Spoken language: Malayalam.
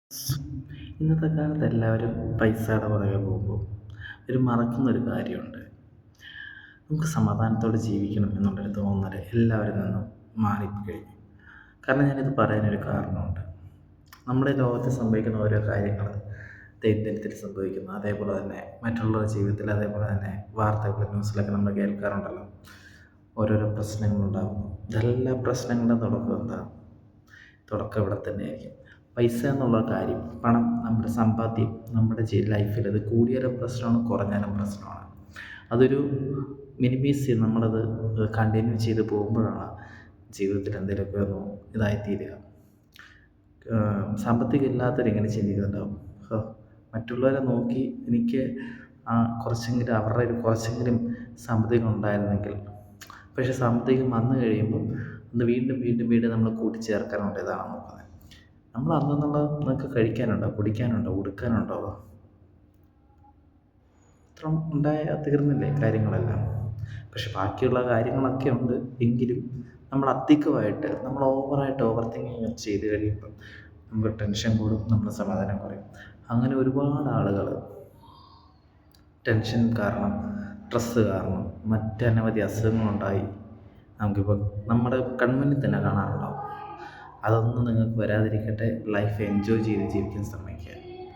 ഇന്നത്തെ കാലത്ത് എല്ലാവരും പൈസയുടെ പുറകെ പോകുമ്പോൾ മറക്കുന്നൊരു കാര്യമുണ്ട്. നമുക്ക് സമാധാനത്തോടെ ജീവിക്കണം എന്നുള്ളൊരു തോന്നൽ എല്ലാവരിൽ നിന്നും മാറിക്കഴിഞ്ഞു. കാരണം ഞാനിത് പറയാനൊരു കാരണമുണ്ട്. നമ്മുടെ ലോകത്ത് സംഭവിക്കുന്ന ഓരോ കാര്യങ്ങൾ ദൈനംദിനത്തിൽ സംഭവിക്കുന്നു, അതേപോലെ തന്നെ മറ്റുള്ളവരുടെ ജീവിതത്തിൽ, അതേപോലെ തന്നെ വാർത്തകൾ ന്യൂസിലൊക്കെ നമ്മൾ കേൾക്കാറുണ്ടല്ലോ. ഓരോരോ പ്രശ്നങ്ങളുണ്ടാകുന്നു. ഇതെല്ലാ പ്രശ്നങ്ങളുടെയും തുടക്കം എന്താ? തുടക്കം ഇവിടെ തന്നെയായിരിക്കും. പൈസ എന്നുള്ള കാര്യം, പണം, നമ്മുടെ സമ്പാദ്യം, നമ്മുടെ ലൈഫിൽ അത് കൂടിയാലും പ്രശ്നമാണ്, കുറഞ്ഞാലും പ്രശ്നമാണ്. അതൊരു മിനിമൈസ് ചെയ്ത് നമ്മളത് കണ്ടിന്യൂ ചെയ്ത് പോകുമ്പോഴാണ് ജീവിതത്തിൽ എന്തെങ്കിലുമൊക്കെ ഒന്ന് ഇതായിത്തീരുക. സാമ്പത്തികം ഇല്ലാത്തവരിങ്ങനെ ചിന്തിക്കുന്നുണ്ടാവും, മറ്റുള്ളവരെ നോക്കി എനിക്ക് കുറച്ചെങ്കിലും അവരുടെ കുറച്ചെങ്കിലും സാമ്പത്തികം ഉണ്ടായിരുന്നെങ്കിൽ. പക്ഷെ സാമ്പത്തികം വന്നു കഴിയുമ്പം അത് വീണ്ടും വീണ്ടും വീണ്ടും നമ്മൾ കൂട്ടിച്ചേർക്കാനുണ്ട്. ഇതാണ് നോക്കുന്നത്. നമ്മൾ അന്നെന്നുള്ള നിങ്ങൾക്ക് കഴിക്കാനുണ്ടോ, കുടിക്കാനുണ്ടോ, ഉടുക്കാനുണ്ടോ? ഇത്ര ഉണ്ടായാൽ തീർന്നില്ലേ കാര്യങ്ങളെല്ലാം? പക്ഷെ ബാക്കിയുള്ള കാര്യങ്ങളൊക്കെ ഉണ്ട്. എങ്കിലും നമ്മൾ അധികമായിട്ട്, നമ്മൾ ഓവറായിട്ട് ഓവർ തിങ്കിങ് ചെയ്ത് കഴിയുമ്പം നമുക്ക് ടെൻഷൻ കൂടും, നമ്മുടെ സമാധാനം കുറയും. അങ്ങനെ ഒരുപാട് ആളുകൾ ടെൻഷൻ കാരണം, സ്ട്രെസ്സ് കാരണം മറ്റനവധി അസുഖങ്ങളുണ്ടായി നമുക്കിപ്പോൾ നമ്മുടെ കൺമുന്നിൽ തന്നെ കാണാറുണ്ടാവും. അതൊന്നും നിങ്ങൾക്ക് വരാതിരിക്കട്ടെ. ലൈഫ് എൻജോയ് ചെയ്ത് ജീവിക്കാൻ ശ്രമിക്കുക.